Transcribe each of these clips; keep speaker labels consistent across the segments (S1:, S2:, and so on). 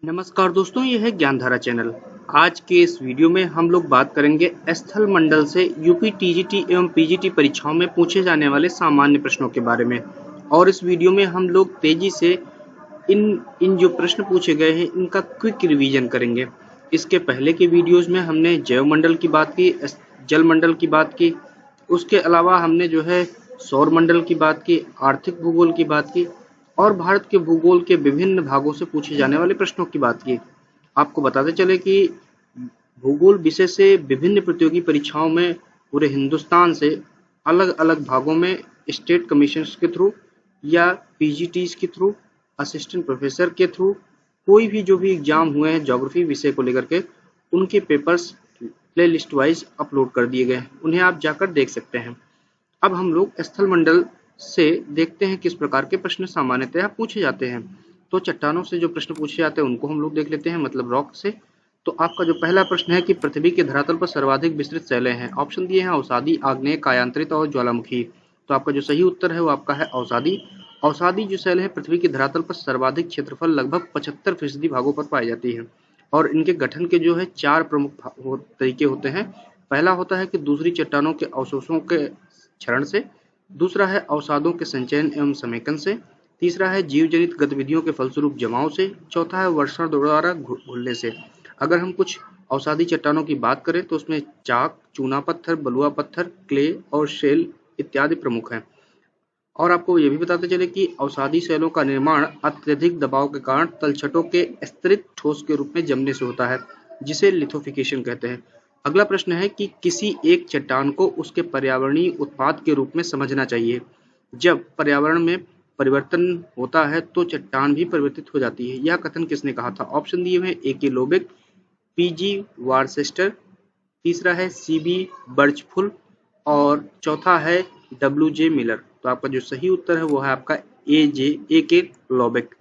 S1: नमस्कार दोस्तों, यह है ज्ञानधारा चैनल। आज के इस वीडियो में हम लोग बात करेंगे स्थल मंडल से यूपी टीजीटी एवं पीजीटी परीक्षाओं में पूछे जाने वाले सामान्य प्रश्नों के बारे में। और इस वीडियो में हम लोग तेजी से इन इन जो प्रश्न पूछे गए हैं इनका क्विक रिवीजन करेंगे। इसके पहले के वीडियोस में हमने जैव मंडल की बात की, जल मंडल की बात की, उसके अलावा हमने जो है सौर मंडल की बात की, आर्थिक भूगोल की बात की और भारत के भूगोल के विभिन्न भागों से पूछे जाने वाले प्रश्नों की बात की। आपको बताते चले कि भूगोल विषय से विभिन्न प्रतियोगी परीक्षाओं में पूरे हिंदुस्तान से अलग अलग भागों में स्टेट कमीशन के थ्रू या पीजीटीज के थ्रू, असिस्टेंट प्रोफेसर के थ्रू कोई भी जो भी एग्जाम हुए हैं ज्योग्राफी विषय को लेकर के, उनके papers play list wise upload कर दिए गए हैं, उन्हें आप जाकर देख सकते हैं। अब हम लोग स्थल मंडल से देखते हैं किस प्रकार के प्रश्न सामान्यतः पूछे जाते हैं। तो चट्टानों से जो प्रश्न पूछे जाते हैं उनको हम लोग देख लेते हैं, मतलब रॉक से। तो आपका जो पहला प्रश्न है कि पृथ्वी के धरातल पर सर्वाधिक विस्तृत शैलें हैं। ऑप्शन दिए हैं अवसादी, आग्नेय, कायांतरित और ज्वालामुखी। तो आपका जो सही उत्तर है वो आपका है अवसादी। अवसादी जो शैल है पृथ्वी के धरातल पर सर्वाधिक क्षेत्रफल लगभग 75% भागों पर पाई जाती है। और इनके गठन के जो है 4 प्रमुख तरीके होते हैं। पहला होता है कि दूसरी चट्टानों के अवशोषों के क्षरण से, दूसरा है अवसादों के संचयन एवं समेकन से, तीसरा है जीव जनित गतिविधियों के फलस्वरूप जमाव से, चौथा है वर्षण द्वारा घुलने से। अगर हम कुछ अवसादी चट्टानों की बात करें तो उसमें चाक, चूना पत्थर, बलुआ पत्थर, क्ले और शेल इत्यादि प्रमुख हैं। और आपको ये भी बताते चले कि अवसादी शैलों का निर्माण अत्यधिक दबाव के कारण तलछटों के स्तरित ठोस के रूप में जमने से होता है, जिसे लिथोफिकेशन कहते हैं। अगला प्रश्न है कि किसी एक चट्टान को उसके पर्यावरणीय उत्पाद के रूप में समझना चाहिए। जब पर्यावरण में परिवर्तन होता है तो चट्टान भी परिवर्तित हो जाती है। यह कथन किसने कहा था? ऑप्शन दिए हुए हैं ए के लोबेक, पीजी वार्सेस्टर, तीसरा है सीबी बर्चफुल और चौथा है डब्ल्यू जे मिलर। तो आपका जो सही उत्तर है वो है आपका ए के लॉबेक।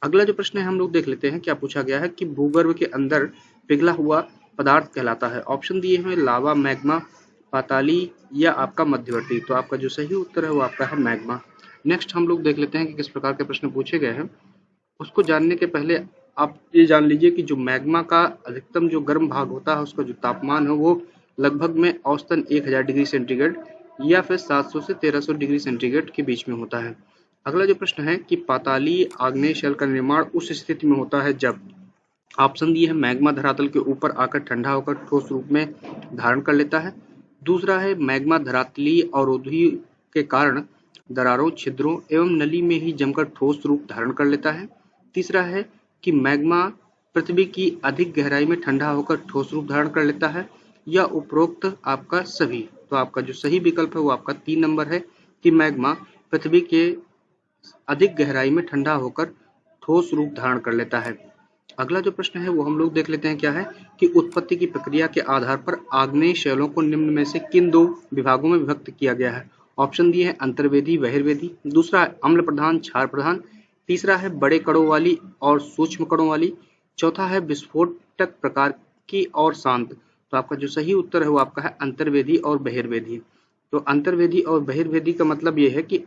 S1: अगला जो प्रश्न है हम लोग देख लेते हैं क्या पूछा गया है कि भूगर्भ के अंदर पिघला हुआ पदार्थ कहलाता है। ऑप्शन दिए हुए लावा, मैग्मा, पाताली या आपका मध्यवर्ती। तो आपका जो सही उत्तर है वो आपका है मैग्मा। नेक्स्ट हम लोग देख लेते हैं कि किस प्रकार के प्रश्न पूछे गए हैं। उसको जानने के पहले आप ये जान लीजिए कि जो मैग्मा का अधिकतम जो गर्म भाग होता है उसका जो तापमान है वो लगभग में औसतन 1000 डिग्री सेंटीग्रेड या फिर 700 से 1300 डिग्री सेंटीग्रेड के बीच में होता है। अगला जो प्रश्न है कि पाताली आग्नेय शेल का निर्माण उस स्थिति में होता है जब, ऑप्शन दिए है मैग्मा धरातल के ऊपर आकर ठंडा होकर ठोस रूप में धारण कर लेता है, दूसरा है मैग्मा धरातलीय अवरोधी के कारण दरारों, छिद्रों एवं नली में ही जमकर ठोस रूप धारण कर लेता है, तीसरा है कि मैग्मा पृथ्वी की अधिक गहराई में ठंडा होकर ठोस रूप धारण कर लेता है, या उपरोक्त आपका सभी। तो आपका जो सही विकल्प है वो आपका 3 नंबर है कि मैग्मा पृथ्वी के अधिक गहराई में ठंडा होकर ठोस रूप धारण कर लेता है। अगला जो प्रश्न है वो हम लोग देख लेते हैं क्या है कि उत्पत्ति की प्रक्रिया के आधार पर आग्नेय शैलों को निम्न में से किन 2 विभागों में विभक्त किया गया है। ऑप्शन दिए हैं अंतर्वेदी, बहिर्वेदी, दूसरा है अम्ल प्रधान, क्षार प्रधान, तीसरा है बड़े कणों वाली और सूक्ष्म कणों वाली, चौथा है विस्फोटक प्रकार की और शांत। तो आपका जो सही उत्तर है वो आपका है अंतर्वेदी और बहिर्वेदी। तो अंतर्वेदी और बहिर्वेदी का मतलब ये है कि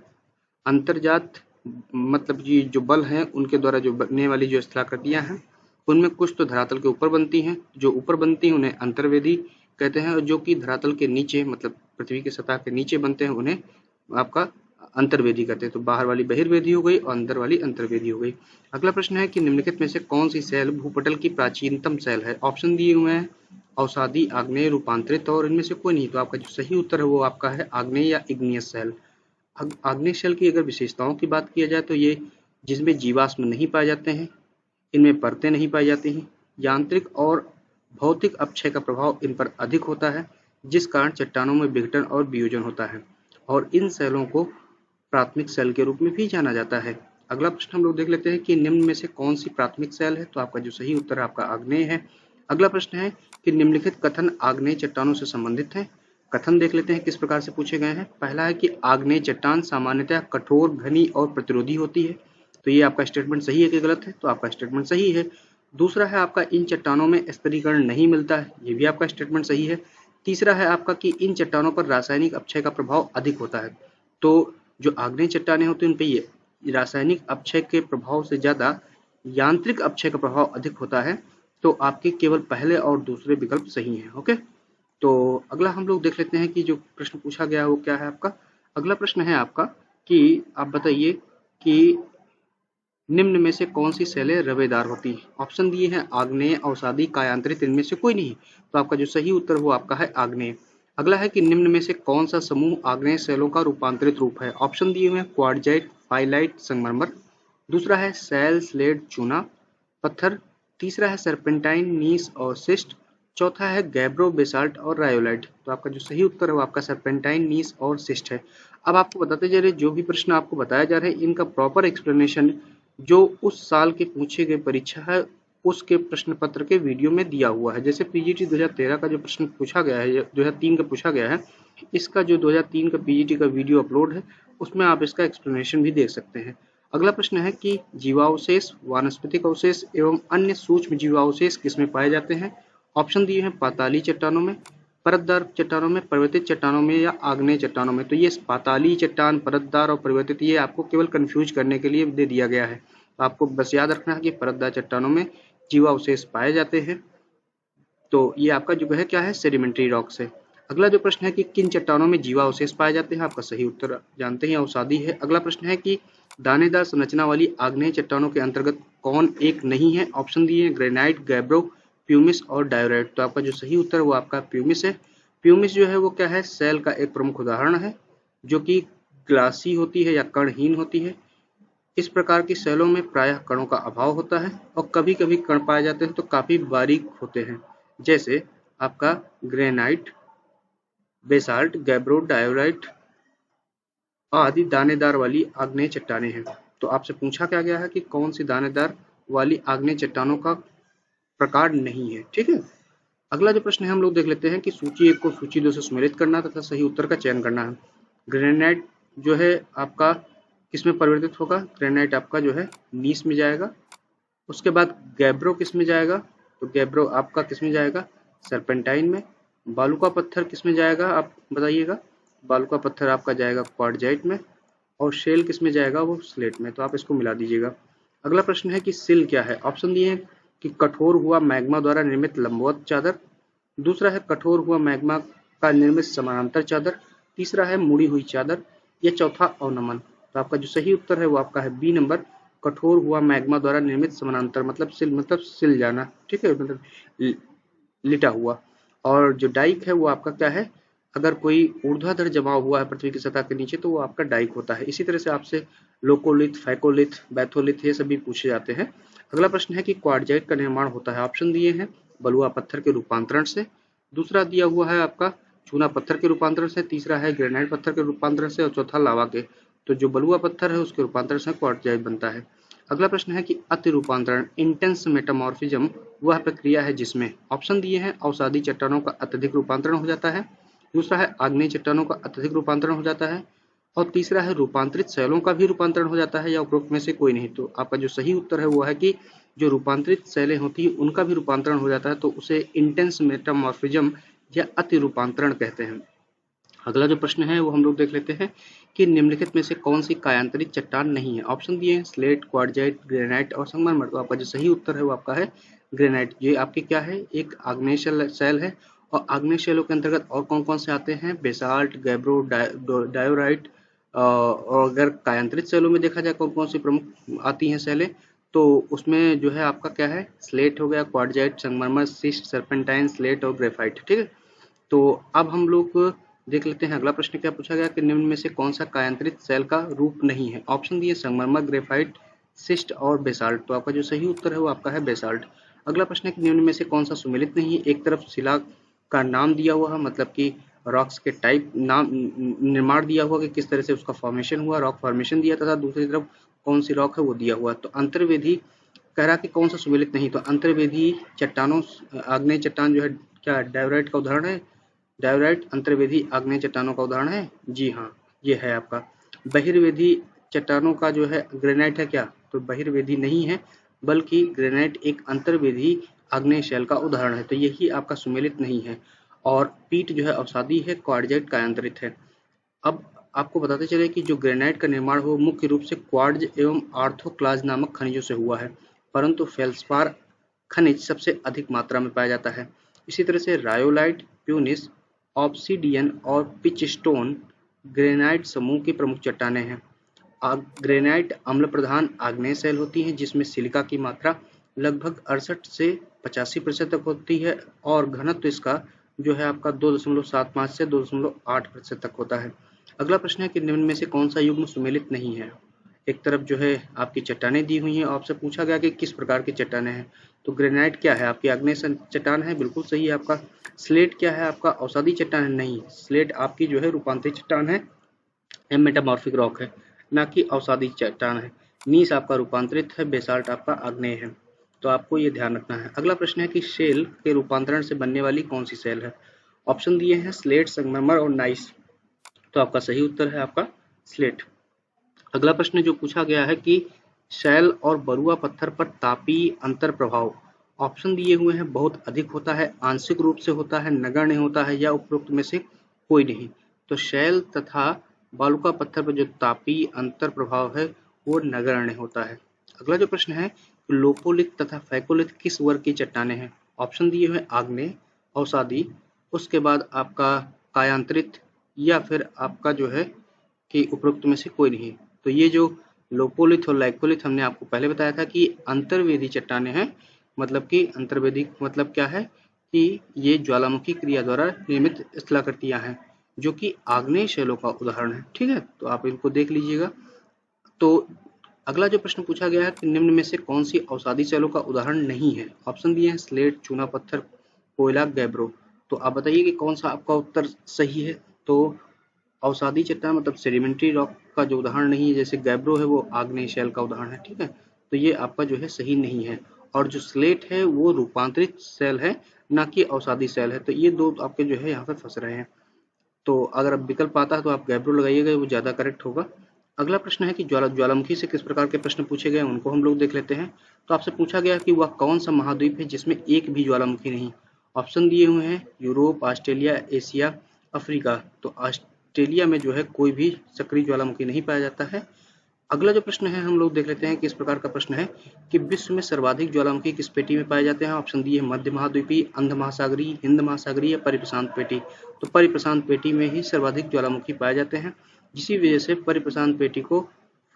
S1: अंतर्जात मतलब ये जो बल हैं उनके द्वारा जो बनने वाली जो स्थलाकृतियां हैं उनमें कुछ तो धरातल के ऊपर बनती हैं, जो ऊपर बनती हैं उन्हें अंतर्वेदी कहते हैं, और जो कि धरातल के नीचे मतलब पृथ्वी की सतह के नीचे बनते हैं उन्हें आपका अंतर्वेदी कहते हैं। तो बाहर वाली बहिर्वेदी हो गई और अंदर वाली अंतर्वेदी हो गई। अगला प्रश्न है कि निम्नलिखित में से कौन सी सेल भूपटल की प्राचीनतम सेल है। ऑप्शन दिए हुए हैं अवसादी, आग्नेय, रूपांतरित और इनमें से कोई नहीं। तो आपका जो सही उत्तर है वो आपका है आग्नेय या इग्नियस सेल। आग्नेय शेल की अगर विशेषताओं की बात किया जाए तो ये जिसमें जीवाश्म नहीं पाए जाते हैं, इनमें परतें नहीं पाई जाती हैं, यांत्रिक और भौतिक अपक्षय का प्रभाव इन पर अधिक होता है, जिस कारण चट्टानों में विघटन और वियोजन होता है, और इन सेलों को प्राथमिक सेल के रूप में भी जाना जाता है। अगला प्रश्न हम लोग देख लेते हैं कि निम्न में से कौन सी प्राथमिक सेल है। तो आपका जो सही उत्तर है आपका आग्नेय है। अगला प्रश्न है कि निम्नलिखित कथन आग्नेय चट्टानों से संबंधित है। कथन देख लेते हैं किस प्रकार से पूछे गए हैं। पहला है कि आग्नेय चट्टान सामान्यतः कठोर, घनी और प्रतिरोधी होती है। तो ये आपका स्टेटमेंट सही है कि गलत है? तो आपका स्टेटमेंट सही है। दूसरा है आपका इन चट्टानों में स्तरीकरण नहीं मिलता है। ये भी आपका स्टेटमेंट सही है। तीसरा है आपका कि इन चट्टानों पर रासायनिक अपक्षय का प्रभाव अधिक होता है। तो जो आग्नेय चट्टानें होती हैं उन पे ये रासायनिक अपक्षय के प्रभाव से ज्यादा यांत्रिक अपक्षय का प्रभाव अधिक होता है, तो आपके केवल पहले और दूसरे विकल्प सही हैं। ओके, तो अगला हम लोग देख लेते हैं कि जो प्रश्न पूछा गया है वो क्या है आपका। अगला प्रश्न है आपका कि आप बताइए कि निम्न में से कौन सी सेलें रवेदार होती हैं। ऑप्शन दिए हैं आग्नेय, अवसादी, कायांतरित, इनमें से कोई नहीं। तो आपका जो सही उत्तर वो आपका है आग्नेय। अगला है कि निम्न में से कौन सा समूह आग्नेय सेलों का रूपांतरित रूप है। ऑप्शन दिए हुए हैं क्वार्टजाइट, पाइलाइट, संगमरमर। दूसरा है सैल, स्लेट, चूना पत्थर। तीसरा है सर्पेंटाइन, नीस और सिस्ट। चौथा है गैब्रो, बेसाल्ट और रायोलाइट। तो आपका जो सही उत्तर है वो आपका सर्पेंटाइन, नीस और सिस्ट है। अब आपको बताते जा रहे जो भी प्रश्न आपको बताया जा रहा है इनका प्रॉपर एक्सप्लेनेशन जो उस साल के पूछे गए परीक्षा है उसके प्रश्न पत्र के वीडियो में दिया हुआ है। जैसे पीजीटी 2013 का जो प्रश्न पूछा गया है, 2003 का पूछा गया है, इसका जो 2003 का पीजीटी का वीडियो अपलोड है उसमें आप इसका एक्सप्लेनेशन भी देख सकते हैं। अगला प्रश्न है कि जीवावशेष, वानस्पतिक अवशेष एवं अन्य सूक्ष्म जीवावशेष किसमें पाए जाते हैं। ऑप्शन दिए हैं पाताली चट्टानों में, परतदार चट्टानों में, परिवर्तित चट्टानों में या आग्नेय चट्टानों में। तो ये पाताली चट्टान, परतदार और परिवर्तित ये आपको केवल कंफ्यूज करने के लिए दे दिया गया है। तो आपको बस याद रखना है कि परतदार चट्टानों में जीवावशेष पाए जाते हैं। तो ये आपका जो है क्या है, सेडिमेंट्री रॉक्स है। अगला जो प्रश्न है कि किन चट्टानों में जीवावशेष पाए जाते हैं। आपका सही उत्तर जानते हैं, अवसादी है। अगला प्रश्न है कि दानेदार संरचना वाली आग्नेय चट्टानों के अंतर्गत कौन एक नहीं है। ऑप्शन दिए हैं ग्रेनाइट, गैब्रो, प्यूमिस और डायोराइट। तो आपका जो सही उत्तर है वो आपका प्यूमिस है। प्यूमिस जो है वो क्या है, सेल का एक प्रमुख उदाहरण है जो कि ग्लासी होती है या कणहीन होती है। इस प्रकार की सेलों में प्रायः कणों का अभाव होता है और कभी कभी कण पाए जाते हैं तो काफी बारीक होते हैं, जैसे आपका ग्रेनाइट, बेसाल्ट, गैब्रो, डायोराइट आदि दानेदार वाली आग्नेय चट्टानें हैं। तो आपसे पूछा क्या गया है कि कौन सी दानेदार वाली आग्नेय चट्टानों का प्रकार नहीं है। ठीक है, अगला जो प्रश्न है हम लोग देख लेते हैं कि सूची 1 को सूची 2 से सम्मिलित करना तथा सही उत्तर का चयन करना है। ग्रेनाइट जो है आपका किसमें परिवर्तित होगा। ग्रेनाइट आपका जो है नीस में जाएगा। उसके बाद गैब्रो किस में जाएगा, तो गैब्रो आपका किस में जाएगा, सर्पेंटाइन में। बालू का पत्थर किस में जाएगा आप बताइएगा, बालू का पत्थर आपका जाएगा क्वार्टजाइट में। और शेल किस में जाएगा, वो स्लेट में। तो आप इसको मिला दीजिएगा। अगला प्रश्न है कि सिल क्या है। ऑप्शन दिए हैं कि कठोर हुआ मैग्मा द्वारा निर्मित लंबवत चादर। दूसरा है कठोर हुआ मैग्मा का निर्मित समानांतर चादर। तीसरा है मुड़ी हुई चादर। या चौथा अवनमन। तो आपका जो सही उत्तर है वो आपका है बी नंबर, कठोर हुआ मैग्मा द्वारा निर्मित समानांतर, मतलब सिल जाना। ठीक है, मतलब लिटा हुआ। और जो डाइक है वो आपका क्या है, अगर कोई ऊर्ध्वाधर जमाव हुआ है पृथ्वी की सतह के नीचे तो वो आपका डाइक होता है। इसी तरह से आपसे लोकोलिथ, फैकोलिथ, बैथोलिथ ये सभी पूछे जाते हैं। अगला प्रश्न है कि क्वार्टजाइट का निर्माण होता है। ऑप्शन दिए हैं बलुआ पत्थर के रूपांतरण से। दूसरा दिया हुआ है आपका चूना पत्थर के रूपांतरण से। तीसरा है ग्रेनाइट पत्थर के रूपांतरण से और चौथा लावा के। तो जो बलुआ पत्थर है उसके रूपांतरण से क्वार्टजाइट बनता है। अगला प्रश्न है कि अति रूपांतरण, इंटेंस मेटामॉर्फिज्म वह प्रक्रिया है जिसमें। ऑप्शन दिए हैं अवसादी चट्टानों का अत्यधिक रूपांतरण हो जाता है। दूसरा है आग्नेय चट्टानों का अत्यधिक रूपांतरण हो जाता है। और तीसरा है रूपांतरित सेलों का भी रूपांतरण हो जाता है, या उपरोक्त में से कोई नहीं। तो आपका जो सही उत्तर है वो है कि जो रूपांतरित सेलें होती हैं उनका भी रूपांतरण हो जाता है, तो उसे इंटेंस मेटामॉर्फिज्म या अति रूपांतरण कहते हैं। अगला जो प्रश्न है वो हम लोग देख लेते हैं कि निम्नलिखित में से कौन सी कायांतरित चट्टान नहीं है। ऑप्शन दिए हैं स्लेट, क्वार्टजाइट, ग्रेनाइट और संगमरमर। तो आपका जो सही उत्तर है वो आपका है ग्रेनाइट। ये आपके क्या है, एक आग्नेय सेल है। और आग्नेय सेलों के अंतर्गत और कौन कौन से आते हैं, बेसाल्ट, गैब्रो, डायोराइट। और अगर कायांतरित सेलों में देखा जाए कौन कौन सी प्रमुख आती हैं सेलें, तो उसमें जो है आपका क्या है, स्लेट हो गया, क्वार्टजाइट, संगमरमर, सिस्ट, सर्पेंटाइन, स्लेट और ग्रेफाइट। ठीक है, तो अब हम लोग देख लेते हैं अगला प्रश्न क्या पूछा गया कि निम्न में से कौन सा कायांतरित सेल का रूप नहीं है। ऑप्शन दिए संगमरमर, ग्रेफाइट, सिस्ट और बेसाल्ट। तो आपका जो सही उत्तर है वो आपका है बेसाल्ट। अगला प्रश्न है कि निम्न में से कौन सा सुमेलित नहीं है। एक तरफ शिला का नाम दिया हुआ है, मतलब कि रॉक्स के टाइप नाम, निर्माण दिया हुआ कि किस तरह से उसका फॉर्मेशन हुआ, रॉक फॉर्मेशन दिया, तथा दूसरी तरफ कौन सी रॉक है वो दिया हुआ। तो अंतर्वेदी कह रहा कि कौन सा सुमेलित नहीं, तो अंतर्वेदी चट्टानों, आग्नेय चट्टान जो है क्या डायोराइट का उदाहरण है। डायोराइट अंतर्वेदी आग्नेय चट्टानों का उदाहरण है। जी हाँ, ये है आपका। बहिर्वेदी चट्टानों का जो है ग्रेनाइट है क्या, तो बहिर्वेदी नहीं है, बल्कि ग्रेनाइट एक अंतर्वेदी आग्नेय शैल का उदाहरण है। तो यही आपका सुमेलित नहीं है। और पीट जो है अवसादी है, क्वार्टजाइट कायांतरित है। अब आपको बताते चले कि जो ग्रेनाइट का निर्माण हो मुख्य रूप से क्वार्ट्ज एवं आर्थोक्लाज नामक खनिजों से हुआ है। परंतु फेल्सपार खनिज सबसे अधिक मात्रा में पाया जाता है। इसी तरह से रायोलाइट, प्यूनिस, ऑब्सीडियन और पिचस्टोन ग्रेनाइट समूह की प्रमुख चट्टानें हैं। ग्रेनाइट अम्ल प्रधान आग्नेय शैल होती है जिसमें सिलिका की मात्रा लगभग 68 से 85% तक होती है और घनत्व इसका जो है आपका 2.75 से 2.8% तक होता है। अगला प्रश्न है कि निम्न में से कौन सा युग्म सुमेलित नहीं है। एक तरफ जो है आपकी चट्टानें दी हुई हैं, आपसे पूछा गया कि किस प्रकार की चट्टानें हैं। तो ग्रेनाइट क्या है, आपकी आग्नेय चट्टान है, बिल्कुल सही है आपका। स्लेट क्या है, आपका औषधि चट्टान है, नहीं। स्लेट आपकी जो है रूपांतरित चट्टान है, मेटामॉर्फिक रॉक है, ना कि औषधि चट्टान है। नीस आपका रूपांतरित है, बेसाल्ट आपका आग्नेय है। तो आपको ये ध्यान रखना है। अगला प्रश्न है कि शेल के रूपांतरण से बनने वाली कौन सी सेल है। ऑप्शन दिए हैं स्लेट, संगमरमर और नाइस। तो आपका सही उत्तर है आपका स्लेट। अगला प्रश्न जो पूछा गया है कि शैल और बरुआ पत्थर पर तापीय अंतर प्रभाव, ऑप्शन दिए हुए हैं बहुत अधिक होता है, आंशिक रूप से होता है, नगण्य होता है या उपरोक्त में से कोई नहीं। तो शैल तथा बालुका पत्थर पर जो तापीय अंतर प्रभाव है वो नगण्य होता है। अगला जो प्रश्न है लोपोलिथ तथा फैकोलिथ किस वर्ग की चट्टानें हैं। ऑप्शन दिए हुए आग्नेय, औषधि, उसके बाद आपका कायांतरित या फिर आपका जो है कि उपरोक्त में से कोई नहीं। तो ये जो लोपोलिथ और लाइकोलिथ हमने आपको पहले बताया था कि अंतर्वेदी चट्टानें हैं। मतलब कि अंतर्वेदी मतलब क्या है कि ये ज्वालामुखी क्रिया द्वारा निर्मित स्थलाकृतियां हैं जो कि आग्नेय शैलों का उदाहरण है। ठीक है, तो आप इनको देख लीजिएगा। तो अगला जो प्रश्न पूछा गया है कि निम्न में से कौन सी औषधि शैलों का उदाहरण नहीं है। ऑप्शन दिए हैं स्लेट, चूना पत्थर, कोयला, गैब्रो। तो आप बताइए कि कौन सा आपका उत्तर सही है। तो औषधि चट्टान मतलब सेडिमेंट्री रॉक का जो उदाहरण नहीं है, जैसे गैब्रो है वो आग्नेय शैल का उदाहरण है। ठीक है, तो ये आपका जो है सही नहीं है। और जो स्लेट है वो रूपांतरित शैल है, ना कि औषधि शैल है। तो ये दो आपके जो है यहाँ पे फंस रहे हैं। तो अगर अब विकल्प आता है तो आप गैब्रो लगाइएगा, वो ज़्यादा करेक्ट होगा। अगला प्रश्न है कि ज्वालामुखी से किस प्रकार के प्रश्न पूछे गए, उनको हम लोग देख लेते हैं। तो आपसे पूछा गया कि वह कौन सा महाद्वीप है जिसमें एक भी ज्वालामुखी नहीं। ऑप्शन दिए हुए हैं यूरोप, ऑस्ट्रेलिया, एशिया, अफ्रीका। तो ऑस्ट्रेलिया में जो है कोई भी सक्रिय ज्वालामुखी नहीं पाया जाता है। अगला जो प्रश्न है हम लोग देख लेते हैं कि इस प्रकार का प्रश्न है कि विश्व में सर्वाधिक ज्वालामुखी किस पेटी में पाए जाते हैं। ऑप्शन दिए हैं मध्य महाद्वीपीय, अंध महासागरीय, हिंद महासागरीय या परिप्रशांत पेटी। तो परिप्रशांत पेटी में ही सर्वाधिक ज्वालामुखी पाए जाते हैं, जिसी वजह से परिप्रशांत पेटी को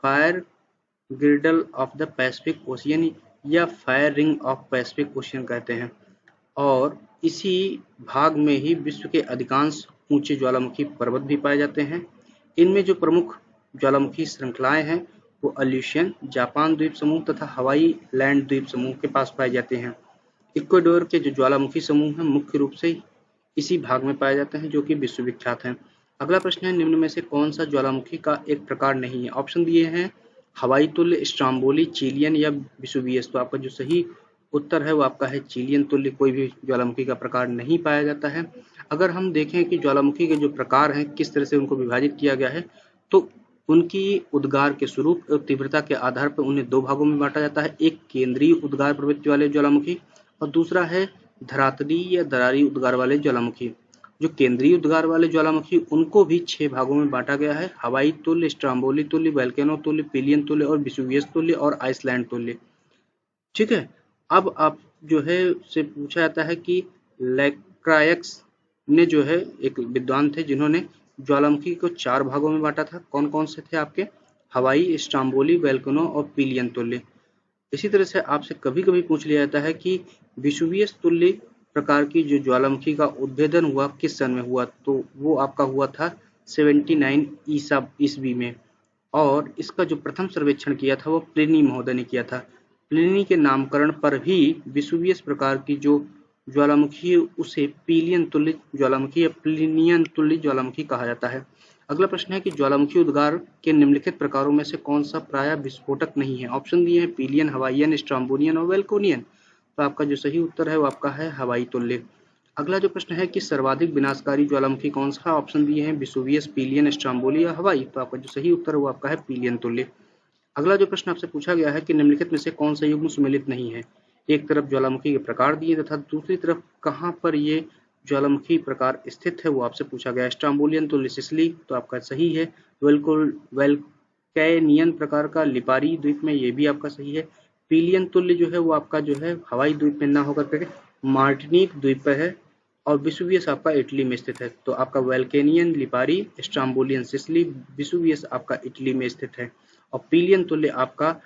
S1: fire girdle of the Pacific Ocean या fire ring of Pacific Ocean कहते हैं। और इसी भाग में ही विश्व के अधिकांश ऊंचे ज्वालामुखी पर्वत भी पाए जाते हैं। इनमें जो प्रमुख ज्वालामुखी श्रृंखलाएं हैं वो अल्यूशियन, जापान द्वीप समूह तथा हवाई लैंड द्वीप समूह के पास पाए जाते हैं। इक्वाडोर के जो ज्वालामुखी समूह हैं मुख्य रूप से इसी भाग में पाए जाते हैं जो कि विश्व विख्यात हैं। अगला प्रश्न है निम्न में से कौन सा ज्वालामुखी का एक प्रकार नहीं है। ऑप्शन दिए हैं हवाई तुल्य, स्ट्रोम्बोली, चिलियन या वेसुवियस। तो आपका जो सही उत्तर है वो आपका है चिलियन तुल्य। कोई भी ज्वालामुखी का प्रकार नहीं पाया जाता है। अगर हम देखें कि ज्वालामुखी के जो प्रकार हैं किस तरह से उनको विभाजित किया गया है, तो उनकी उद्गार के स्वरूप और तीव्रता के आधार पर उन्हें दो भागों में बांटा जाता है। एक केंद्रीय उद्गार प्रवृत्ति वाले ज्वालामुखी और दूसरा है धरातली या दरारी उद्गार वाले ज्वालामुखी। जो केंद्रीय उद्गार वाले ज्वालामुखी उनको भी 6 भागों में बांटा गया है, हवाई तुल्य, स्ट्रोम्बोली तुल्य, वोल्केनो तुल्य, पिलियन तुल्य और वेसुवियस तुल्य और आइसलैंड तुल्य। ठीक है, अब आप जो है से पूछा जाता है कि लैक्रायक्स ने जो है एक विद्वान थे जिन्होंने ज्वालामुखी को 4 भागों में बांटा था। कौन कौन से थे आपके, हवाई, स्ट्रोम्बोली, वोल्केनो और पिलियन तुल्य। इसी तरह से आपसे कभी कभी पूछ लिया जाता है कि वेसुवियस तुल्य प्रकार की जो ज्वालामुखी का उद्भेदन हुआ किस सन में हुआ। तो वो आपका हुआ था 79 ईस्वी में। और इसका जो प्रथम सर्वेक्षण किया था वो प्लिनी महोदय ने किया था। प्लिनी के नामकरण पर भी वेसुवियस प्रकार की जो ज्वालामुखी है उसे पिलियन तुल्य ज्वालामुखी या प्लिनियन तुल्य ज्वालामुखी कहा जाता है। अगला प्रश्न है कि ज्वालामुखी उद्गार के निम्नलिखित प्रकारों में से कौन सा प्रायः विस्फोटक नहीं है। ऑप्शन दिए हैं पिलियन, हवाईयन, स्ट्रोम्बोनियन और वेल्कोनियन। तो आपका जो सही उत्तर है वो आपका है हवाई तुल्य। अगला जो प्रश्न है कि सर्वाधिक विनाशकारी ज्वालामुखी कौन सा। ऑप्शन दिए हैं वेसुवियस, पिलियन, स्ट्रोम्बोली या हवाई। तो आपका जो सही उत्तर है वो आपका है पिलियन तुल्य। अगला जो प्रश्न आपसे पूछा गया है कि निम्नलिखित में से कौन सा युग्म सुमेलित नहीं है। एक तरफ ज्वालामुखी के प्रकार दिए तथा दूसरी तरफ कहाँ पर ये ज्वालामुखी प्रकार स्थित है वो आपसे पूछा गया है। स्ट्रोम्बोलियन तुल्य सिसिली, तो आपका सही है। वोल्केनियन प्रकार का लिपारी द्वीप में, ये भी आपका सही है। पिलियन तुल्य जो है वो आपका जो है हवाई द्वीप में ना होकर के मार्टिनिक द्वीप पर है, और विसुवियस आपका इटली में स्थित है। तो आपका वैल्केनियन लिपारी, स्ट्राम्बोलियन सिसिली, विसुवियस आपका इटली में स्थित है, और पिलियन तुल्य आपका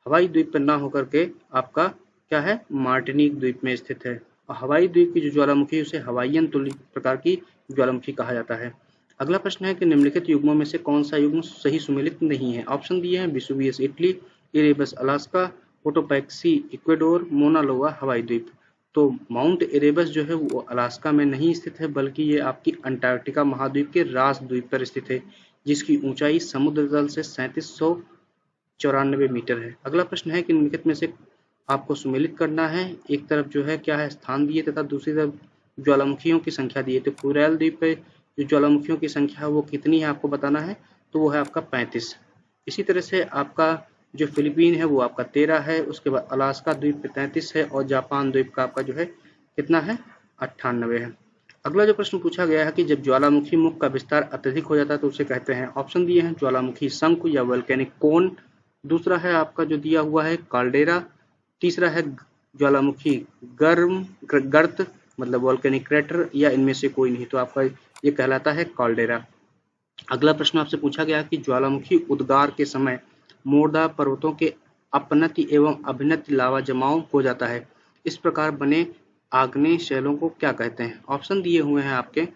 S1: हवाई द्वीप पर ना होकर के आपका क्या है, मार्टिनिक द्वीप में स्थित है। और हवाई द्वीप की जो ज्वालामुखी है उसे हवाईयन तुल्य प्रकार की ज्वालामुखी कहा जाता है। अगला प्रश्न है कि निम्नलिखित युग्मों में से कौन सा युग्म सही सुमेलित नहीं है। ऑप्शन दिए हैं Vesuvius Italy, Erebus Alaska, Cotopaxi Ecuador, Mona लोआ हवाई द्वीप। तो माउंट इरेबस जो है वो अलास्का में नहीं स्थित है, बल्कि ये आपकी अंटार्कटिका महाद्वीप के रास द्वीप पर स्थित है, जिसकी ऊंचाई समुद्र तल से 3794 मीटर है। अगला प्रश्न है कि निम्नलिखित में से आपको सुमेलित करना है। एक तरफ जो है क्या है, स्थान दिए तथा दूसरी तरफ ज्वालामुखियों की संख्या दी है। तो कुरैल द्वीप पे जो ज्वालामुखियों की संख्या है वो कितनी है आपको बताना है, तो वो है आपका 35। इसी तरह से आपका जो फिलीपीन है वो आपका 13 है, उसके बाद अलास्का द्वीप पे 33 है, और जापान द्वीप का आपका जो है कितना है, 98 है। अगला जो प्रश्न पूछा गया है कि जब ज्वालामुखी मुख का विस्तार अत्यधिक हो जाता है तो उसे कहते हैं। ऑप्शन दिए हैं ज्वालामुखी शंकु या वोल्केनिक कोन, दूसरा है आपका जो दिया हुआ है काल्डेरा, तीसरा है ज्वालामुखी गर्त मतलब वोल्केनिक क्रेटर, या इनमें से कोई नहीं। तो आपका ये कहलाता है काल्डेरा। अगला प्रश्न आपसे पूछा गया कि ज्वालामुखी उद्गार के समय मोरदा पर्वतों के अपनति एवं अभिनति लावा जमाव हो जाता है। इस प्रकार बने आग्नेय शैलों को क्या कहते हैं। ऑप्शन दिए हुए हैं आपके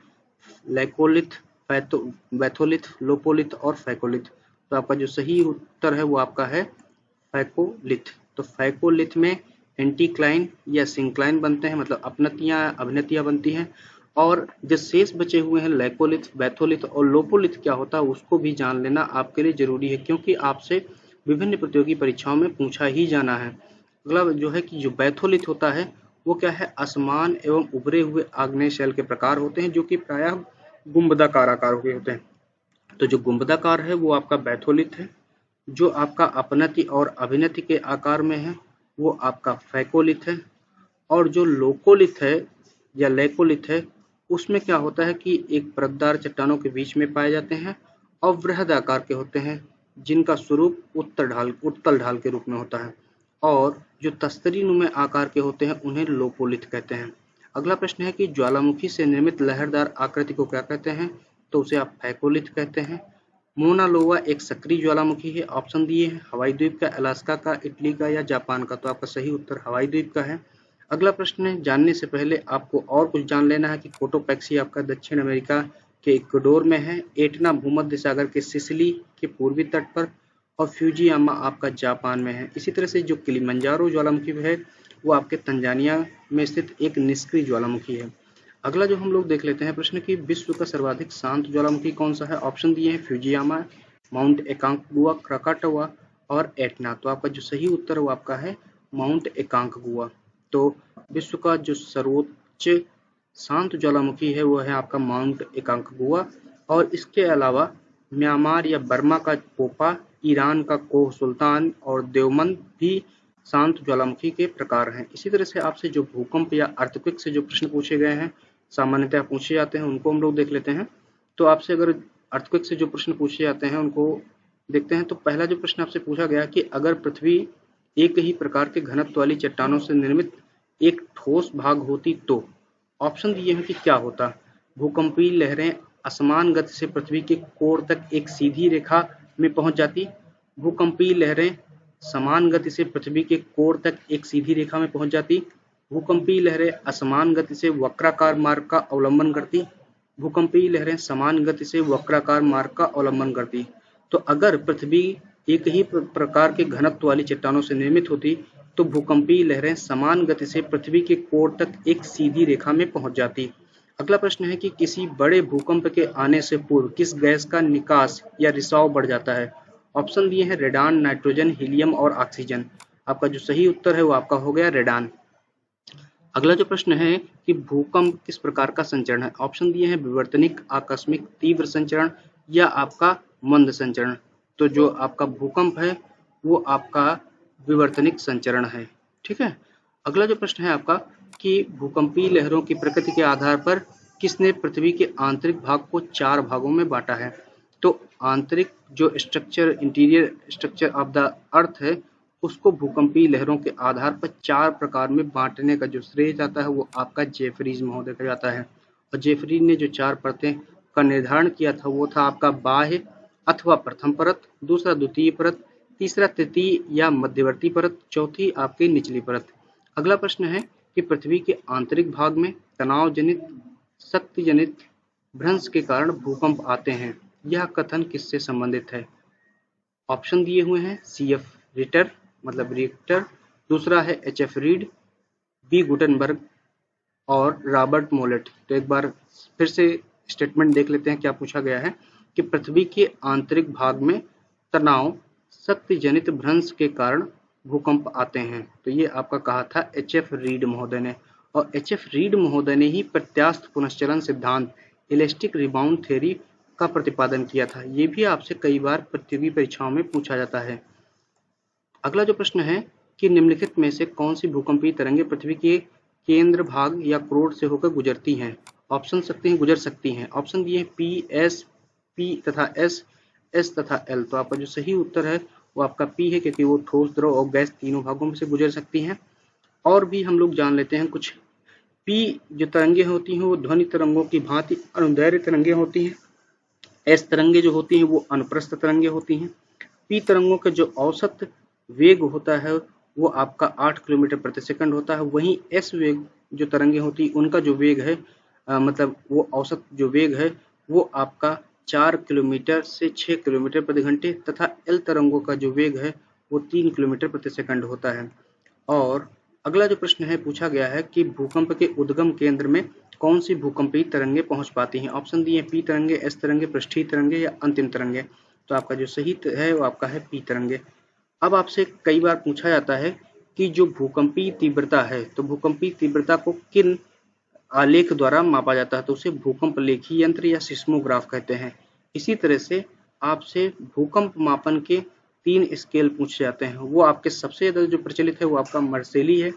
S1: लैकोलिथ, बैथोलिथ, लोपोलिथ और फैकोलिथ। तो आपका जो सही उत्तर है वो आपका है फैकोलिथ। तो फैकोलिथ में एंटीक्लाइन या सिंक्लाइन बनते हैं, मतलब अपनतियां अभिनतियां बनती हैं। और जो शेष बचे हुए हैं लैकोलिथ, बैथोलिथ और लोपोलिथ क्या होता है उसको भी जान लेना आपके लिए जरूरी है, क्योंकि आपसे विभिन्न प्रतियोगी परीक्षाओं में पूछा ही जाना है। अगला जो है कि जो बैथोलिथ होता है वो क्या है, असमान एवं उभरे हुए आग्नेय शैल के प्रकार होते हैं, जो कि प्रायः गुंबदाकार आकार के होते हैं। तो जो गुंबदाकार है वो आपका बैथोलिथ है, जो आपका अपनति और अभिनति के आकार में है वो आपका फैकोलिथ है, और जो लोकोलिथ है या लैकोलिथ है उसमें क्या होता है कि एक परतदार चट्टानों के बीच में पाए जाते हैं और वृहद आकार के होते हैं, जिनका स्वरूप उत्तल ढाल के रूप में होता है, और जो तस्तरी नुमा आकार के होते हैं उन्हें लोपोलिथ कहते हैं। अगला प्रश्न है कि ज्वालामुखी से निर्मित लहरदार आकृति को क्या कहते हैं, तो उसे आप फैकोलिथ कहते हैं। मोना लोआ एक सक्रिय ज्वालामुखी है। ऑप्शन दिए हैं हवाई द्वीप का, अलास्का का, इटली का या जापान का। तो आपका सही उत्तर हवाई द्वीप का है। अगला प्रश्न है, जानने से पहले आपको और कुछ जान लेना है कि कोटोपैक्सी आपका दक्षिण अमेरिका के इक्वाडोर में है, एटना भूमध्य सागर के सिसिली के पूर्वी तट पर, और फ्यूजियामा आपका जापान में है। इसी तरह से जो किलिमंजारो ज्वालामुखी है वो आपके तंजानिया में स्थित एक निष्क्रिय ज्वालामुखी है। अगला जो हम लोग देख लेते हैं प्रश्न की विश्व का सर्वाधिक शांत ज्वालामुखी कौन सा है। ऑप्शन दिए हैं फ्यूजियामा, माउंट एकांकगुआ, क्राकाटोआ और एटना। तो आपका जो सही उत्तर वो आपका है माउंट एकांकगुआ। तो विश्व का जो सर्वोच्च शांत ज्वालामुखी है वो है आपका माउंट एकांकगुआ, और इसके अलावा म्यांमार या बर्मा का पोपा, ईरान का कोह सुल्तान और देवमंद भी शांत ज्वालामुखी के प्रकार हैं। इसी तरह से आपसे जो भूकंप या अर्थक्वेक से जो प्रश्न पूछे गए हैं सामान्यतः पूछे जाते हैं उनको हम लोग देख लेते हैं। तो आपसे अगर अर्थक्वेक से जो प्रश्न पूछे जाते हैं उनको देखते हैं। तो पहला जो प्रश्न आपसे पूछा गया कि अगर पृथ्वी एक ही प्रकार के घनत्व वाली चट्टानों से निर्मित एक ठोस भाग होती तो ऑप्शन दिए हैं कि क्या होता। भूकंपीय लहरें असमान गति से पृथ्वी के कोर तक एक सीधी रेखा में पहुंच जाती, भूकंपीय लहरें समान गति से पृथ्वी के कोर तक एक सीधी रेखा में पहुंच जाती, भूकंपीय लहरें असमान गति से वक्राकार मार्ग का अवलंबन करती, भूकंपीय लहरें समान गति से वक्राकार मार्ग का अवलंबन करती। तो अगर पृथ्वी एक ही प्रकार के घनत्व वाली चट्टानों से निर्मित होती तो भूकंपीय लहरें समान गति से पृथ्वी के कोर तक एक सीधी रेखा में पहुंच जाती। अगला प्रश्न है कि किसी बड़े भूकंप के आने से पूर्व किस गैस का निकास या रिसाव बढ़ जाता है। ऑप्शन दिए हैं रेडान, नाइट्रोजन, हीलियम और ऑक्सीजन। आपका जो सही उत्तर है वो आपका हो गया रेडान। अगला जो प्रश्न है कि भूकंप किस प्रकार का संचरण है। ऑप्शन दिए हैं विवर्तनिक, आकस्मिक, तीव्र संचरण या आपका मंद संचरण। तो जो आपका भूकंप है वो आपका विवर्तनिक संचरण है। ठीक है। अगला जो प्रश्न है आपका कि भूकंपीय लहरों की प्रकृति के आधार पर किसने पृथ्वी के आंतरिक भाग को 4 भागों में बांटा है। तो आंतरिक जो structure, interior structure of the earth है उसको भूकंपीय लहरों के आधार पर 4 प्रकार में बांटने का जो श्रेय जाता है वो आपका जेफरीज महोदय का जाता है। और जेफरीज ने जो 4 परतें का निर्धारण किया था वो था आपका बाह्य अथवा प्रथम परत, दूसरा द्वितीय परत, तीसरा तृतीय या मध्यवर्ती परत, चौथी आपकी निचली परत। अगला प्रश्न है कि पृथ्वी के आंतरिक भाग में तनाव जनित शक्ति जनित भ्रंश के कारण भूकंप आते हैं। यह कथन किससे संबंधित है? ऑप्शन दिए हुए हैं सीएफ रिटर मतलब रिक्टर, दूसरा है एचएफ रीड, बी गुटनबर्ग और रॉबर्ट मोलेट। तो एक बार फिर से स्टेटमेंट देख लेते हैं क्या पूछा गया है कि पृथ्वी के आंतरिक भाग में तनाव शक्ति जनित भ्रंश के कारण भूकंप आते हैं। तो ये आपका कहा था एचएफ रीड महोदय ने, और एचएफ रीड महोदय ने ही प्रत्यास्थ पुनश्चलन सिद्धांत इलास्टिक रिबाउंड थ्योरी का प्रतिपादन किया था। ये भी आपसे कई बार प्रतियोगी परीक्षाओं में पूछा जाता है। अगला जो प्रश्न है कि निम्नलिखित में से कौन सी भूकंपीय तरंगें पृथ्वी के केंद्र भाग या क्रोड से होकर गुजरती हैं? ऑप्शन सकते हैं गुजर सकती हैं। ऑप्शन दिए पी, एस, पी तथा एस तथा एल। तो आपका जो सही उत्तर है वो आपका पी है, क्योंकि वो ठोस, द्रव और गैस तीनों भागों में से गुजर सकती हैं। और भी हम लोग जान लेते हैं कुछ। पी जो तरंगे होती हैं वो ध्वनि तरंगों की भांति अनुदैर्घ्य तरंगे होती हैं। एस तरंगे जो होती हैं वो अनुप्रस्थ तरंगे होती हैं। पी तरंगों का जो औसत वेग होता है वो आपका 8 किलोमीटर प्रति सेकंड होता है। वहीं एस वेग जो तरंगे होती है उनका जो वेग है मतलब वो औसत जो वेग है वो आपका 4 किलोमीटर से 6 किलोमीटर प्रति घंटे तथा एल तरंगों का जो वेग है वो 3 किलोमीटर प्रति सेकंड होता है। और अगला जो प्रश्न है पूछा गया है कि भूकंप के उद्गम केंद्र में कौन सी भूकंपीय तरंगे पहुंच पाती हैं? ऑप्शन दिए पी तरंगे, एस तरंगे, पृष्ठीय तरंगे या अंतिम तरंगे। तो आपका जो सही है वो आपका है पी तरंगे। अब आपसे कई बार पूछा जाता है कि जो भूकंपीय तीव्रता है तो भूकंपीय तीव्रता को किन आलेख द्वारा मापा जाता है? तो उसे भूकंप लेखी यंत्र या सिस्मोग्राफ कहते हैं। इसी तरह से आपसे भूकंप मापन के 3 स्केल पूछे जाते हैं। वो आपके सबसे ज्यादा जो प्रचलित है वो आपका मर्सेली है,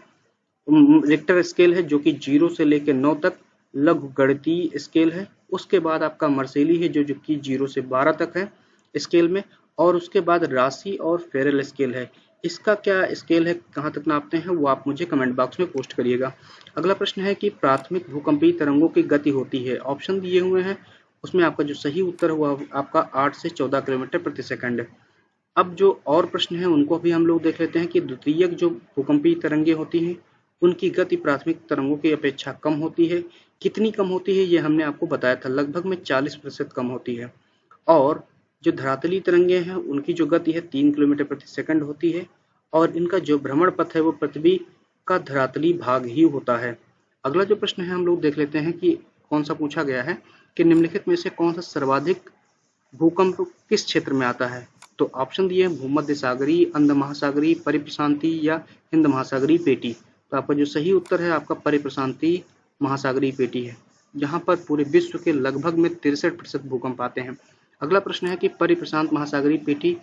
S1: रिक्टर स्केल है जो कि 0 से लेकर 9 तक लघुगणितीय स्केल है। उसके बाद आपका मर्सेली है जो कि 0 से 12 तक है स्केल में, और उसके बाद राशि और फेरेल स्केल है। इसका क्या स्केल है, कहाँ तक नापते हैं, वो आप मुझे कमेंट बॉक्स में पोस्ट करिएगा। अगला प्रश्न है कि प्राथमिक भूकंपीय तरंगों की गति होती है। ऑप्शन दिए हुए हैं, उसमें आपका जो सही उत्तर हुआ आपका 8 से 14 किलोमीटर प्रति सेकंड है। अब जो और प्रश्न है उनको भी हम लोग देख लेते हैं कि द्वितीयक जो भूकंपीय तरंगे होती हैं उनकी गति प्राथमिक तरंगों की अपेक्षा कम होती है। कितनी कम होती है ये हमने आपको बताया था, लगभग में 40% कम होती है। और जो धरातलीय तरंगे हैं उनकी जो गति है 3 किलोमीटर प्रति सेकंड होती है, और इनका जो भ्रमण पथ है वो पृथ्वी का धरातलीय भाग ही होता है। अगला जो प्रश्न है हम लोग देख लेते हैं कि कौन सा पूछा गया है कि निम्नलिखित में से कौन सा सर्वाधिक भूकंप किस क्षेत्र में आता है? तो ऑप्शन दिए हैं भूमध्य सागरीय, अंध महासागरीय, परिप्रशांतीय या हिंद महासागरीय पेटी। तो आपका जो सही उत्तर है आपका परिप्रशांतीय महासागरीय पेटी है, जहां पर पूरे विश्व के लगभग में 63% भूकंप आते हैं। अगला प्रश्न है कि परिप्रशांत महासागरीय पेटी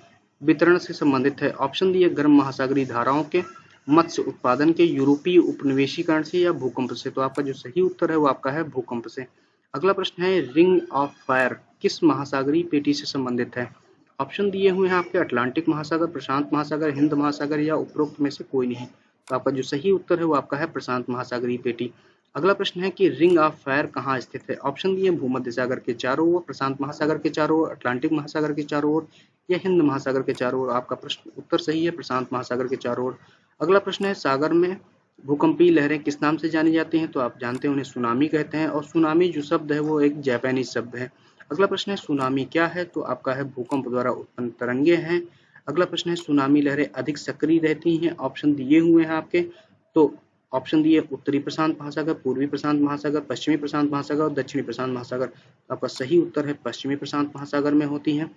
S1: वितरण से संबंधित है। ऑप्शन दिए गर्म महासागरीय धाराओं के, मत्स्य उत्पादन के, यूरोपीय उपनिवेशीकरण से या भूकंप से। तो आपका जो सही उत्तर है वो आपका है भूकंप से। अगला प्रश्न है रिंग ऑफ फायर किस महासागरीय पेटी से संबंधित है? ऑप्शन दिए हुए हैं आपके अटलांटिक महासागर, प्रशांत महासागर, हिंद महासागर या उपरोक्त में से कोई नहीं। तो आपका जो सही उत्तर है वो आपका है प्रशांत महासागरीय पेटी। अगला प्रश्न है कि रिंग ऑफ फायर कहाँ स्थित है? ऑप्शन दिए भूमध्य सागर के चारों ओर, प्रशांत महासागर के चारों ओर, अटलांटिक महासागर के चारों ओर या हिंद महासागर के चारों ओर। आपका प्रश्न उत्तर सही है प्रशांत महासागर के चारों ओर। अगला प्रश्न है सागर में भूकंपीय लहरें किस नाम से जानी जाती हैं? तो आप जानते हैं उन्हें सुनामी कहते हैं, और सुनामी जो शब्द है वो एक जापानीज शब्द है। अगला प्रश्न है सुनामी क्या है? तो आपका है भूकंप द्वारा उत्पन्न तरंगे हैं। अगला प्रश्न है सुनामी लहरें अधिक सक्रिय रहती हैं। ऑप्शन दिए हुए हैं आपके, तो ऑप्शन दिए उत्तरी प्रशांत महासागर, पूर्वी प्रशांत महासागर, पश्चिमी प्रशांत महासागर और दक्षिणी प्रशांत महासागर। आपका सही उत्तर है पश्चिमी प्रशांत महासागर में होती हैं।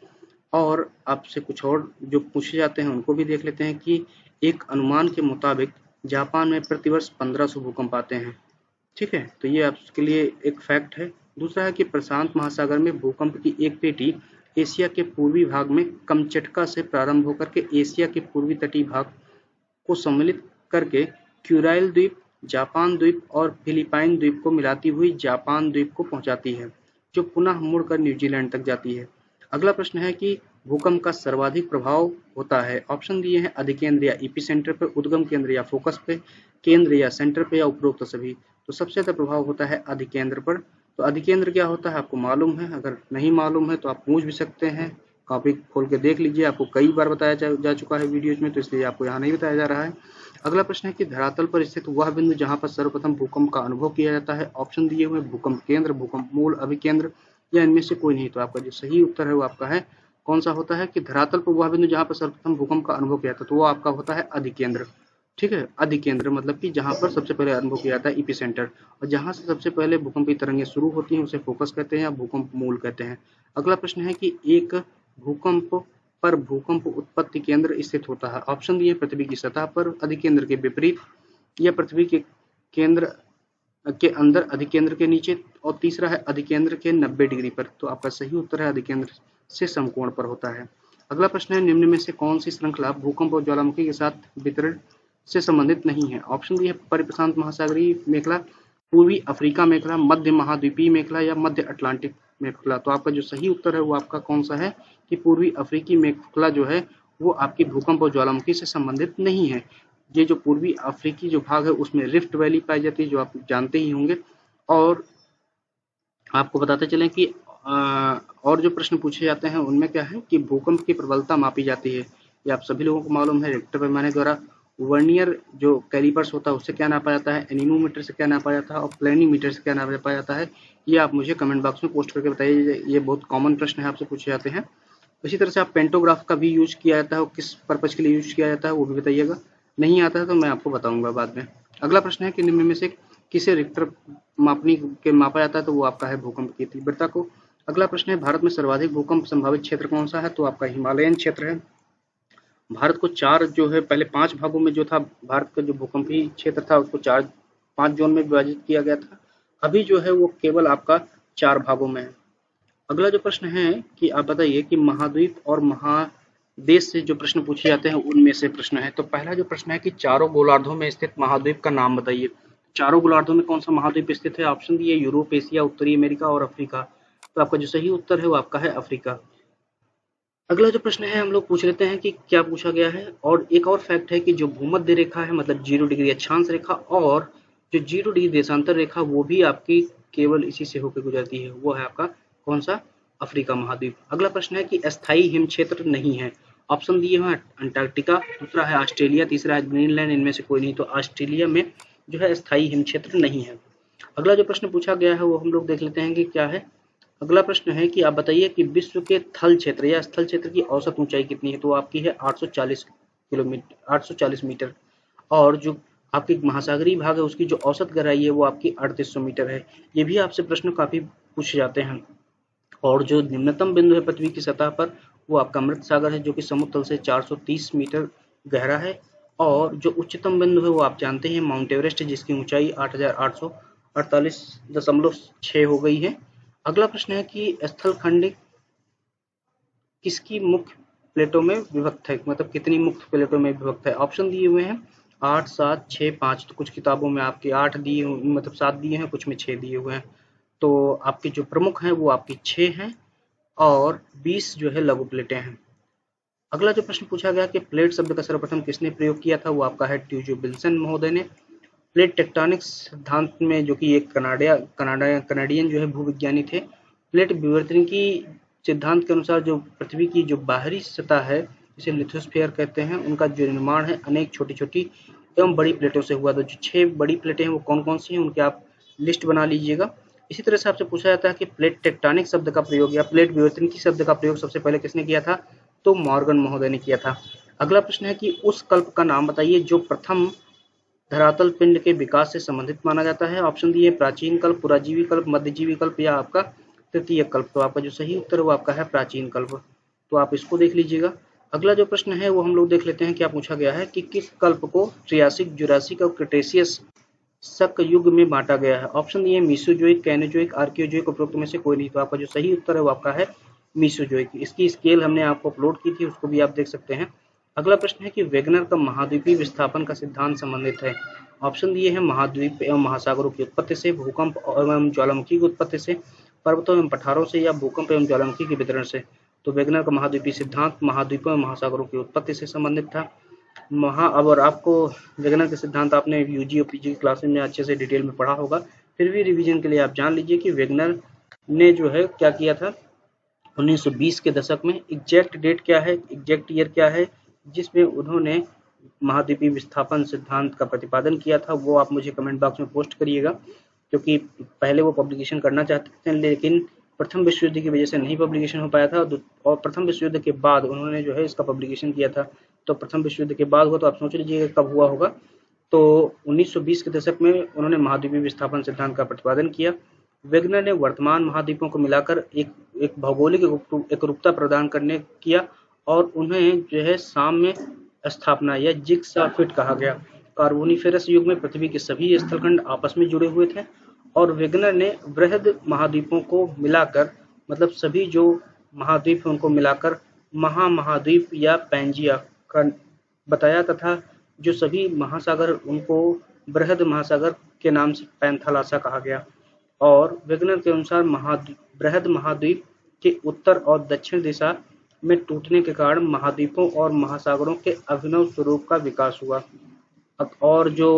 S1: और आपसे कुछ और जो पूछे जाते हैं उनको भी देख लेते हैं कि एक अनुमान के मुताबिक जापान में प्रतिवर्ष 1500 भूकंप आते हैं। ठीक है, तो ये आपके लिए एक फैक्ट है। दूसरा है कि प्रशांत महासागर में भूकंप की एक पेटी एशिया के पूर्वी भाग में कमचटका से प्रारंभ होकर के एशिया के पूर्वी तटीय भाग को सम्मिलित करके क्यूराइल द्वीप, जापान द्वीप और फिलीपाइन द्वीप को मिलाती हुई जापान द्वीप को पहुंचाती है, जो पुनः मुड़कर न्यूजीलैंड तक जाती है। अगला प्रश्न है कि भूकंप का सर्वाधिक प्रभाव होता है? ऑप्शन दिए हैं अधिकेंद्र या एपिसेंटर पे, उद्गम केंद्र या फोकस पे, केंद्र या सेंटर पे, या उपरोक्त सभी। तो सबसे ज्यादा प्रभाव होता है अधिकेंद्र पर। तो अधिकेंद्र क्या होता है आपको मालूम है? अगर नहीं मालूम है तो आप पूछ भी सकते हैं, कॉपी खोल के देख लीजिए, आपको कई बार बताया जा चुका है वीडियोज में, तो इसलिए आपको यहाँ नहीं बताया जा रहा है। अगला प्रश्न है कि धरातल पर स्थित वह बिंदु जहां पर सर्वप्रथम भूकंप का अनुभव किया जाता है? ऑप्शन दिए हुए भूकंप केंद्र, भूकंप मूल, अभिकेंद्र, या इनमें से कोई नहीं। तो आपका जो सही उत्तर है वो आपका है कौन सा होता है कि धरातल पर वह बिंदु जहां पर सर्वप्रथम भूकंप का अनुभव किया था, तो वो आपका होता है अधिकेंद्र। ठीक है, अधिकेंद्र मतलब कि जहां पर सबसे पहले अनुभव किया जाता है एपिसेंटर, और जहां से सबसे पहले भूकंप की तरंगें शुरू होती हैं उसे फोकस कहते हैं या भूकंप मूल कहते हैं। अगला प्रश्न है कि एक भूकंप पर भूकंप उत्पत्ति केंद्र स्थित होता है? ऑप्शन दिए पृथ्वी की सतह पर, अधिकेंद्र के विपरीत, या पृथ्वी के केंद्र के अंदर अधिकेंद्र के नीचे, और तीसरा है अधिकेंद्र के 90 डिग्री पर। तो आपका सही उत्तर है अधिकेंद्र से समकोण पर होता है। अगला प्रश्न है निम्न में से कौन सी श्रृंखला भूकंप और ज्वालामुखी के साथ वितरण से संबंधित नहीं है? ऑप्शन दिए परिप्रशांत महासागरीय मेखला, पूर्वी अफ्रीका मेखला, मध्य महाद्वीपीय मेखला, या मध्य अटलांटिक मेखला। तो आपका जो सही उत्तर है वो आपका कौन सा है कि पूर्वी अफ्रीकी मेखला जो है वो आपकी भूकंप और ज्वालामुखी से संबंधित नहीं है। ये जो पूर्वी अफ्रीकी जो भाग है उसमें रिफ्ट वैली पाई जाती है, जो आप जानते ही होंगे। और आपको बताते चलें कि और जो प्रश्न पूछे जाते हैं उनमें क्या है कि भूकंप की प्रबलता मापी जाती है, ये आप सभी लोगों को मालूम है। रिक्टर पैमाने द्वारा वर्नियर जो कैलिपर्स होता है उससे क्या नापा जाता है, एनीमोमीटर से क्या नापा जाता है, और प्लेनीमीटर से क्या नापा जाता है, ये आप मुझे कमेंट बॉक्स में पोस्ट करके बताइए। ये बहुत कॉमन प्रश्न है, आपसे पूछे जाते हैं। इसी तरह से आप पेंटोग्राफ का भी यूज किया जाता है, और किस पर्पज के लिए यूज किया जाता है वो भी बताइएगा। नहीं आता है तो मैं आपको बताऊंगा बाद में। अगला प्रश्न है कि निम्न में से किसे रिक्टर मापनी के मापा जाता है? तो वो आपका है भूकंप की तीव्रता को। अगला प्रश्न है भारत में सर्वाधिक भूकंप संभावित क्षेत्र कौन सा है? तो आपका हिमालयन क्षेत्र है। भारत को चार जो है पहले 5 भागों में जो था भारत का जो भूकंपीय क्षेत्र था उसको 5 जोन में विभाजित किया गया था। अभी जो है वो केवल आपका 4 भागों में है। अगला जो प्रश्न है कि आप बताइए कि महाद्वीप और महादेश से जो प्रश्न पूछे जाते हैं उनमें से प्रश्न है। तो पहला जो प्रश्न है कि चारों गोलार्धों में स्थित महाद्वीप का नाम बताइए। चारों गोलार्धों में कौन सा महाद्वीप स्थित है? ऑप्शन दिए यूरोप, एशिया, उत्तरी अमेरिका और अफ्रीका। तो आपका जो सही उत्तर है वो आपका है अफ्रीका। अगला जो प्रश्न है हम लोग पूछ लेते हैं कि क्या पूछा गया है। और एक और फैक्ट है कि जो भूमध्य रेखा है मतलब 0 डिग्री अक्षांश रेखा और जो 0 डिग्री देशांतर रेखा वो भी आपकी केवल इसी से होकर गुजरती है, वो है आपका कौन सा? अफ्रीका महाद्वीप। अगला प्रश्न है कि अस्थाई हिम क्षेत्र नहीं है। ऑप्शन दिए हुए हैं अंटार्कटिका, दूसरा है ऑस्ट्रेलिया, तीसरा है ग्रीनलैंड, इनमें से कोई नहीं। तो ऑस्ट्रेलिया में जो है अस्थाई हिम क्षेत्र नहीं है। अगला जो प्रश्न पूछा गया है वो हम लोग देख लेते हैं कि क्या है। अगला प्रश्न है कि आप बताइए कि विश्व के थल क्षेत्र या स्थल क्षेत्र की औसत ऊंचाई कितनी है? तो आपकी है 840 किलोमीटर, 840 मीटर। और जो आपकी महासागरीय भाग है उसकी जो औसत गहराई है वो आपकी 3800 मीटर है। ये भी आपसे प्रश्न काफी पूछे जाते हैं। और जो निम्नतम बिंदु है पृथ्वी की सतह पर वो आपका मृत सागर है, जो कि समुद्र तल से 430 मीटर गहरा है। और जो उच्चतम बिंदु है वो आप जानते हैं माउंट एवरेस्ट है, जिसकी ऊंचाई 8848.6 हो गई है। अगला प्रश्न है कि स्थल खंड किसकी मुख्य प्लेटों में विभक्त है, मतलब कितनी मुख्य प्लेटों में विभक्त है? ऑप्शन दिए हुए हैं 8, 7, 6, 5। तो कुछ किताबों में आपके 8 दिए मतलब 7 दिए हैं, कुछ में 6 दिए हुए हैं। तो आपके जो प्रमुख हैं वो आपकी 6 हैं और 20 जो है लघु प्लेटें हैं। अगला जो प्रश्न पूछा गया कि प्लेट शब्द का सर्वप्रथम किसने प्रयोग किया था? वो आपका है ट्यूजो विल्सन महोदय ने। प्लेट टेक्टोनिक्स सिद्धांत में, जो कि एक कनाडियन जो है भूविज्ञानी थे। प्लेट विवर्तन की सिद्धांत के अनुसार जो पृथ्वी की जो बाहरी सतह है जिसे लिथोस्फीयर कहते हैं, उनका जो निर्माण है अनेक छोटी छोटी एवं बड़ी प्लेटों से हुआ। तो जो 6 बड़ी प्लेटें हैं वो कौन कौन सी हैं उनकी आप लिस्ट बना लीजिएगा। इसी तरह से आपसे पूछा जाता है कि प्लेट टेक्टोनिक शब्द का प्रयोग या प्लेट विवर्तन की शब्द का प्रयोग सबसे पहले किसने किया था? तो मॉर्गन महोदय ने किया था। अगला प्रश्न है कि उस कल्प का नाम बताइए जो प्रथम धरातल पिंड के विकास से संबंधित माना जाता है। ऑप्शन दिए प्राचीन कल्प, पुराजीवी कल्प, मध्यजीवी कल्प, या आपका तृतीय कल्प। तो आपका जो सही उत्तर है वो आपका है प्राचीन कल्प। तो आप इसको देख लीजिएगा। अगला जो प्रश्न है वो हम लोग देख लेते हैं। क्या पूछा गया है कि किस कल्प को ट्रियासिक, जुरासिक और क्रिटेशियस शक युग में बांटा गया है? ऑप्शन दिए मीसोजोइक, कैनोजोइक, आर्कियोजोइक, उपरोक्त में से कोई नहीं। तो आपका जो सही उत्तर है वो आपका है मीसोजोइक। इसकी स्केल हमने आपको अपलोड की थी, उसको भी आप देख सकते हैं। अगला प्रश्न है कि वेगनर का महाद्वीपीय विस्थापन का सिद्धांत संबंधित है। ऑप्शन दिए हैं महाद्वीप एवं महासागरों की उत्पत्ति से, भूकंप एवं ज्वालामुखी की उत्पत्ति से, पर्वतों एवं पठारों से, या भूकंप एवं ज्वालामुखी के वितरण से। तो वेगनर का महाद्वीपीय सिद्धांत महाद्वीपों और महासागरों की उत्पत्ति से संबंधित था। अब और आपको वेगनर के सिद्धांत आपने यूजी और पीजी की क्लासेस में अच्छे से डिटेल में पढ़ा होगा, फिर भी रिवीजन के लिए आप जान लीजिए कि वेगनर ने जो है क्या किया था 1920 के दशक में। एग्जैक्ट डेट क्या है, एग्जैक्ट ईयर क्या है जिसमें उन्होंने महाद्वीपीय विस्थापन सिद्धांत का प्रतिपादन किया था, वो आप मुझे कमेंट बॉक्स में पोस्ट करिएगा, क्योंकि पहले वो पब्लिकेशन करना चाहते थे लेकिन प्रथम विश्व युद्ध की वजह से नहीं पब्लिकेशन हो पाया था, और प्रथम विश्व युद्ध के बाद उन्होंने जो है इसका पब्लिकेशन किया था। तो प्रथम विश्व युद्ध के बाद हुआ, तो आप सोच लीजिए कब हुआ होगा। तो 1920 के दशक में उन्होंने महाद्वीपीय विस्थापन सिद्धांत का प्रतिपादन किया। वेगनर ने वर्तमान महाद्वीपों को मिलाकर एक भौगोलिक एकरूपता प्रदान करने किया, और उन्हें जो है साम्य स्थापना या जिग्सा फिट कहा गया। कार्बोनिफेरस युग में पृथ्वी के सभी स्थलखंड आपस में जुड़े हुए थे, और वेगनर ने वृहद महाद्वीपों को मिलाकर, मतलब सभी जो महाद्वीप उनको मिलाकर महाद्वीप या पैंजिया का बताया, तथा जो सभी महासागर उनको बृहद महासागर के नाम से पैंथालासा कहा गया। और वेगनर के अनुसार बृहद महाद्वीप के उत्तर और दक्षिण दिशा में टूटने के कारण महाद्वीपों और महासागरों के अभिनव स्वरूप का विकास हुआ। और जो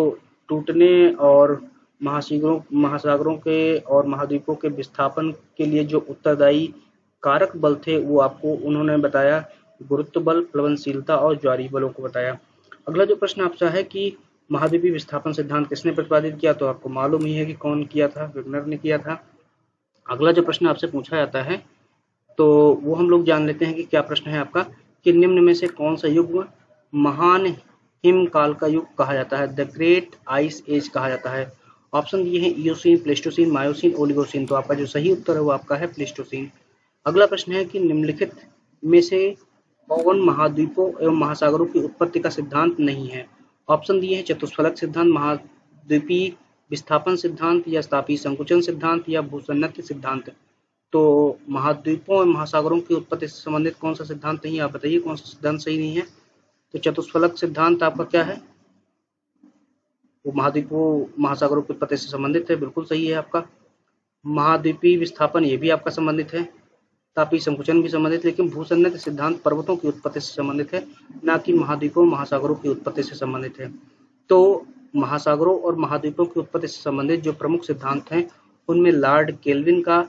S1: टूटने और महासागरों के और महाद्वीपों के विस्थापन के लिए जो उत्तरदायी कारक बल थे वो आपको उन्होंने बताया, गुरुत्व बल, प्लवनशीलता और ज्वारीय बलों को बताया। अगला जो प्रश्न आपसे है कि महाद्वीपीय विस्थापन सिद्धांत किसने प्रतिपादित किया, तो आपको मालूम ही है कि कौन किया था, वेगनर ने किया था। अगला जो प्रश्न आपसे पूछा जाता है तो वो हम लोग जान लेते हैं कि क्या प्रश्न है आपका, कि निम्न में से कौन सा युग महान हिमकाल का युग कहा जाता है, द ग्रेट आइस एज कहा जाता है। ऑप्शन दिए हैं इयोसीन, प्लेस्टोसीन, मायोसीन, ओलिगोसीन। तो आपका जो सही उत्तर है वो आपका है प्लेस्टोसीन। अगला प्रश्न है कि निम्नलिखित में से कौन महाद्वीपों एवं महासागरों की उत्पत्ति का सिद्धांत नहीं है। ऑप्शन दिए हैं चतुष्फलक सिद्धांत, महाद्वीपीय विस्थापन सिद्धांत, या तापीय संकुचन सिद्धांत, या भूसन्नत सिद्धांत। तो महाद्वीपों और महासागरों की उत्पत्ति से संबंधित कौन सा सिद्धांत नहीं है, आप बताइए कौन सा सिद्धांत सही नहीं है। तो चतुष्फलक सिद्धांत आपका क्या है, वो महाद्वीपों महासागरों की उत्पत्ति से संबंधित है, बिल्कुल सही है आपका। महाद्वीपीय विस्थापन ये भी आपका संबंधित है, तापीय संकुचन भी संबंधित, लेकिन भूसन्नत सिद्धांत पर्वतों की उत्पत्ति से संबंधित है, न कि महाद्वीपों महासागरों की उत्पत्ति से संबंधित है। तो महासागरों और महाद्वीपों की उत्पत्ति से संबंधित जो प्रमुख सिद्धांत हैं उनमें लॉर्ड केल्विन का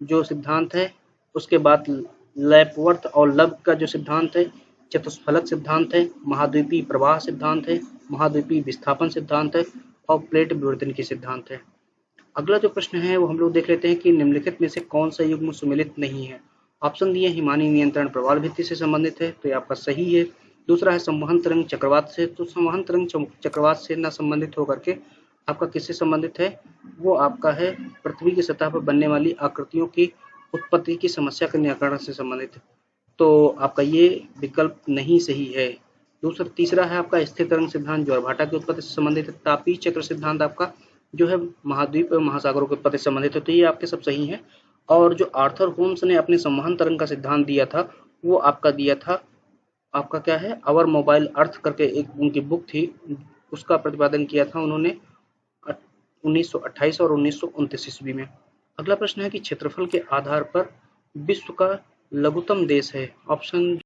S1: जो सिद्धांत है, उसके बाद लैपवर्थ और लब का जो सिद्धांत है, चतुष्फलक सिद्धांत है, महाद्वीपीय प्रवाह सिद्धांत है, महाद्वीपीय विस्थापन सिद्धांत है, और प्लेट विवर्तन की सिद्धांत है। अगला जो प्रश्न है वो हम लोग देख लेते हैं कि निम्नलिखित में से कौन सा युग्म सुमेलित नहीं है। ऑप्शन दिए हिमानी नियंत्रण प्रवाल भित्ति से संबंधित है, तो ये आपका सही है। दूसरा है संवहन तरंग चक्रवात से, तो संवहन तरंग चक्रवात से न संबंधित होकर के आपका किससे संबंधित है, वो आपका है पृथ्वी की सतह पर बनने वाली आकृतियों की उत्पत्ति की समस्या के निराकरण से संबंधित है। तो आपका ये विकल्प नहीं सही है। तीसरा है आपका स्थिर तरंग सिद्धांत, ज्वारभाटा की उत्पत्ति से संबंधित है। तापीय चक्र सिद्धांत आपका जो है महाद्वीप और महासागरों की उत्पत्ति से संबंधित है, तो ये आपके सब सही हैं। और जो आर्थर होम्स ने अपने संवहन तरंग का सिद्धांत दिया था वो आपका दिया था, आपका क्या है, आवर मोबाइल अर्थ करके एक उनकी बुक थी, उसका प्रतिपादन किया था उन्होंने 1928 और 1929 ईस्वी में। अगला प्रश्न है कि क्षेत्रफल के आधार पर विश्व का लघुत्तम देश है। ऑप्शन